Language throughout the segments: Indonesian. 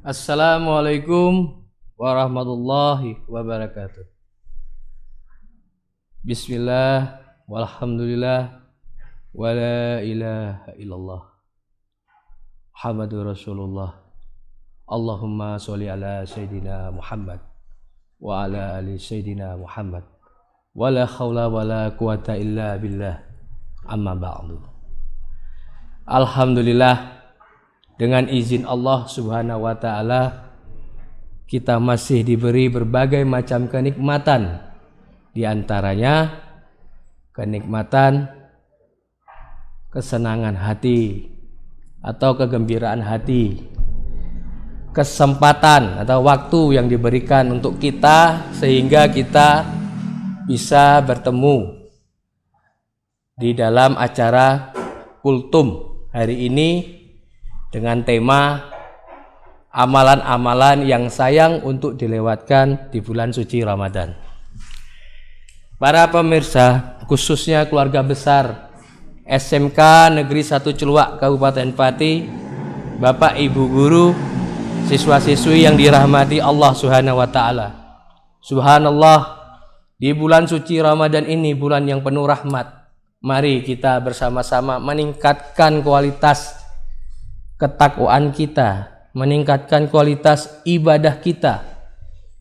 Assalamualaikum warahmatullahi wabarakatuh. Bismillah, walhamdulillah, wala ilaha illallah, Muhammadur Rasulullah. Allahumma sholli ala Sayyidina Muhammad wa ala ali Sayyidina Muhammad. Wala khawla wala quwata illa billah, amma ba'du. Alhamdulillah, dengan izin Allah Subhanahu wa ta'ala, kita masih diberi berbagai macam kenikmatan. Di antaranya kenikmatan kesenangan hati atau kegembiraan hati, kesempatan atau waktu yang diberikan untuk kita sehingga kita bisa bertemu di dalam acara kultum hari ini dengan tema amalan-amalan yang sayang untuk dilewatkan di bulan suci Ramadan. Para pemirsa, khususnya keluarga besar SMK Negeri 1 Celuak Kabupaten Pati, Bapak Ibu guru, siswa-siswi yang dirahmati Allah Subhanahu wa taala. Subhanallah, di bulan suci Ramadan ini, bulan yang penuh rahmat, mari kita bersama-sama meningkatkan kualitas ketakwaan kita, meningkatkan kualitas ibadah kita,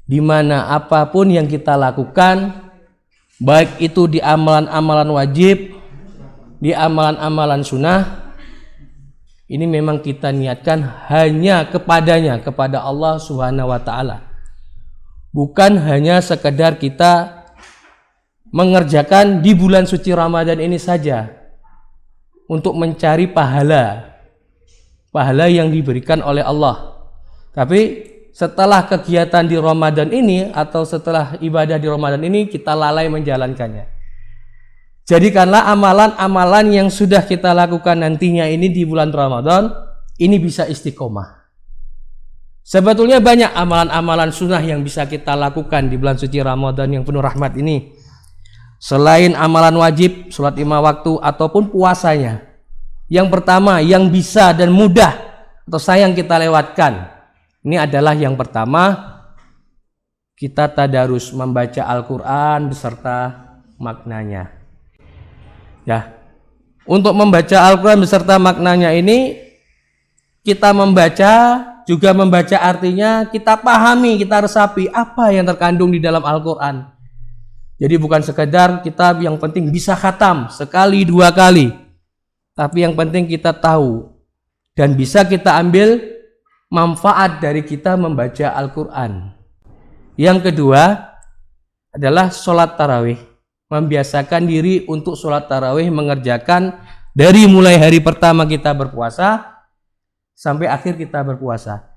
di mana apapun yang kita lakukan, baik itu di amalan-amalan wajib, di amalan-amalan sunnah, ini memang kita niatkan hanya kepadanya, kepada Allah Subhanahu wa ta'ala. Bukan hanya sekedar kita mengerjakan di bulan suci Ramadan ini saja untuk mencari pahala yang diberikan oleh Allah. Tapi setelah kegiatan di Ramadan ini atau setelah ibadah di Ramadan ini kita lalai menjalankannya. Jadikanlah amalan-amalan yang sudah kita lakukan nantinya ini di bulan Ramadan ini bisa istiqomah. Sebetulnya banyak amalan-amalan sunnah yang bisa kita lakukan di bulan suci Ramadan yang penuh rahmat ini. Selain amalan wajib, sholat 5 waktu ataupun puasanya. Yang pertama yang bisa dan mudah atau sayang kita lewatkan, ini adalah yang pertama, kita tadarus membaca Al-Quran beserta maknanya. Ya, untuk membaca Al-Quran beserta maknanya ini, kita membaca juga membaca artinya, kita pahami, kita resapi apa yang terkandung di dalam Al-Quran. Jadi bukan sekedar kita yang penting bisa khatam sekali 2 kali. Tapi yang penting kita tahu dan bisa kita ambil manfaat dari kita membaca Al-Quran. Yang kedua adalah sholat tarawih. Membiasakan diri untuk sholat tarawih, mengerjakan dari mulai hari pertama kita berpuasa sampai akhir kita berpuasa.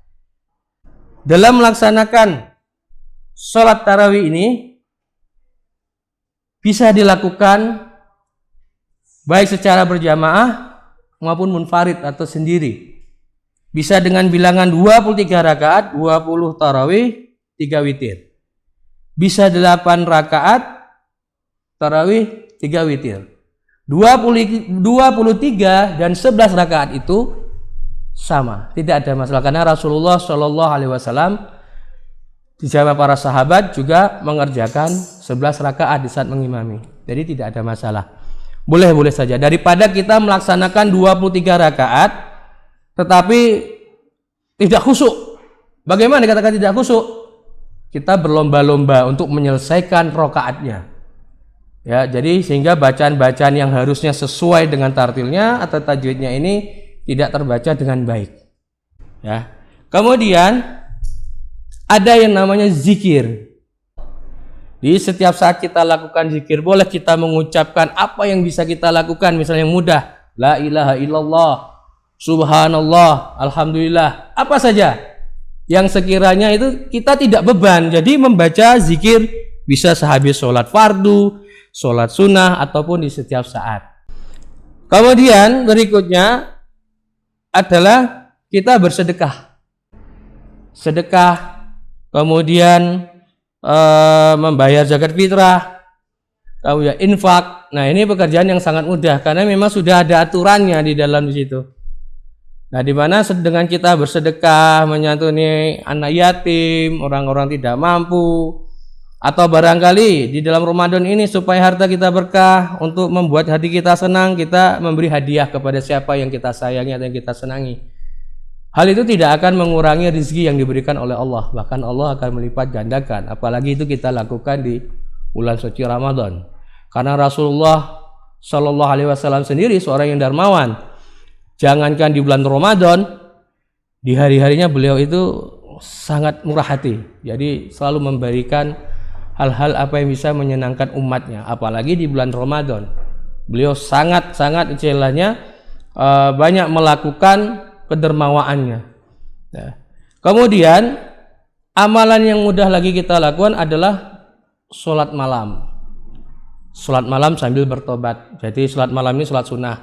Dalam melaksanakan sholat tarawih ini bisa dilakukan baik secara berjamaah maupun munfarid atau sendiri. Bisa dengan bilangan 23 rakaat, 20 tarawih, 3 witir. Bisa 8 rakaat, tarawih, 3 witir. 23 dan 11 rakaat itu sama, tidak ada masalah. Karena Rasulullah Shallallahu Alaihi Wasallam di zaman para sahabat juga mengerjakan 11 rakaat di saat mengimami. Jadi tidak ada masalah. Boleh-boleh saja. Daripada kita melaksanakan 23 rakaat tetapi tidak khusyuk. Bagaimana dikatakan tidak khusyuk? Kita berlomba-lomba untuk menyelesaikan rakaatnya. Ya, jadi sehingga bacaan-bacaan yang harusnya sesuai dengan tartilnya atau tajwidnya ini tidak terbaca dengan baik. Ya. Kemudian ada yang namanya zikir. Di setiap saat kita lakukan zikir, boleh kita mengucapkan apa yang bisa kita lakukan, misalnya yang mudah, la ilaha illallah, subhanallah, alhamdulillah, apa saja yang sekiranya itu kita tidak beban. Jadi membaca zikir bisa sehabis sholat fardu, sholat sunnah, ataupun di setiap saat. Kemudian berikutnya adalah kita bersedekah. Sedekah, kemudian membayar zakat fitrah, kemudian infak. Nah, ini pekerjaan yang sangat mudah karena memang sudah ada aturannya di dalam situ. Nah, di mana dengan kita bersedekah, menyantuni anak yatim, orang-orang tidak mampu, atau barangkali di dalam Ramadan ini supaya harta kita berkah, untuk membuat hati kita senang, kita memberi hadiah kepada siapa yang kita sayangi atau yang kita senangi. Hal itu tidak akan mengurangi rezeki yang diberikan oleh Allah, bahkan Allah akan melipat gandakan. Apalagi itu kita lakukan di bulan suci Ramadan. Karena Rasulullah Shallallahu Alaihi Wasallam sendiri seorang yang dermawan. Jangankan di bulan Ramadan, di hari-harinya beliau itu sangat murah hati. Jadi selalu memberikan hal-hal apa yang bisa menyenangkan umatnya. Apalagi di bulan Ramadan, beliau sangat-sangat istilahnya banyak melakukan kedermawaannya. Nah, kemudian amalan yang mudah lagi kita lakukan adalah sholat malam. Sholat malam sambil bertobat. Jadi sholat malam ini sholat sunnah.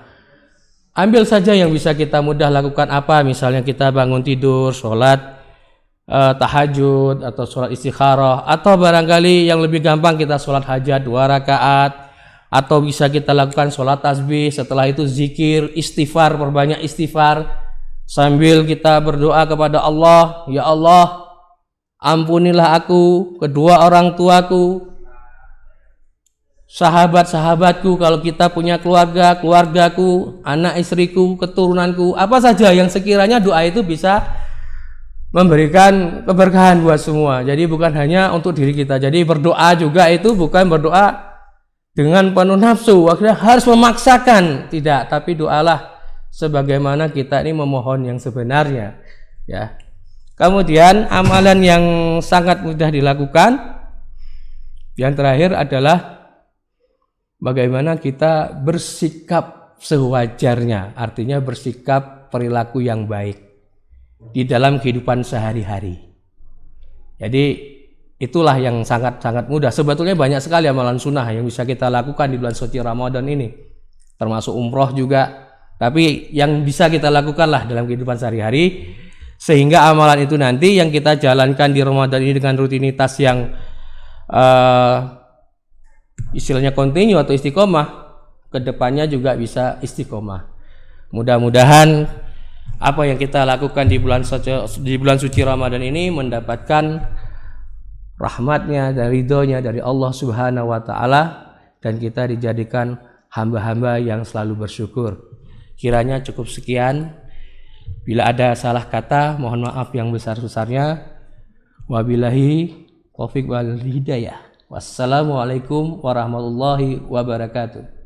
Ambil saja yang bisa kita mudah lakukan apa, misalnya kita bangun tidur, sholat tahajud atau sholat istikharah, atau barangkali yang lebih gampang kita sholat hajat 2 rakaat, atau bisa kita lakukan sholat tasbih, setelah itu zikir, istighfar, perbanyak istighfar sambil kita berdoa kepada Allah, ya Allah ampunilah aku, kedua orang tuaku, sahabat-sahabatku, kalau kita punya keluarga, keluargaku, anak istriku, keturunanku, apa saja yang sekiranya doa itu bisa memberikan keberkahan buat semua. Jadi bukan hanya untuk diri kita. Jadi berdoa juga itu bukan berdoa dengan penuh nafsu, akhirnya harus memaksakan, tidak, tapi doalah sebagaimana kita ini memohon yang sebenarnya, ya. Kemudian amalan yang sangat mudah dilakukan yang terakhir adalah bagaimana kita bersikap sewajarnya, artinya bersikap perilaku yang baik di dalam kehidupan sehari-hari. Jadi itulah yang sangat-sangat mudah. Sebetulnya banyak sekali amalan sunnah yang bisa kita lakukan di bulan suci Ramadan ini, termasuk umroh juga. Tapi yang bisa kita lakukanlah dalam kehidupan sehari-hari, sehingga amalan itu nanti yang kita jalankan di Ramadan ini dengan rutinitas yang istilahnya kontinu atau istiqomah, kedepannya juga bisa istiqomah. Mudah-mudahan apa yang kita lakukan di bulan suci Ramadan ini mendapatkan rahmatnya dan ridhonya dari Allah Subhanahu wa Ta'ala, dan kita dijadikan hamba-hamba yang selalu bersyukur. Kiranya cukup sekian. Bila ada salah kata, mohon maaf yang besar-besarnya. Wabillahi taufiq wal hidayah. Wassalamualaikum warahmatullahi wabarakatuh.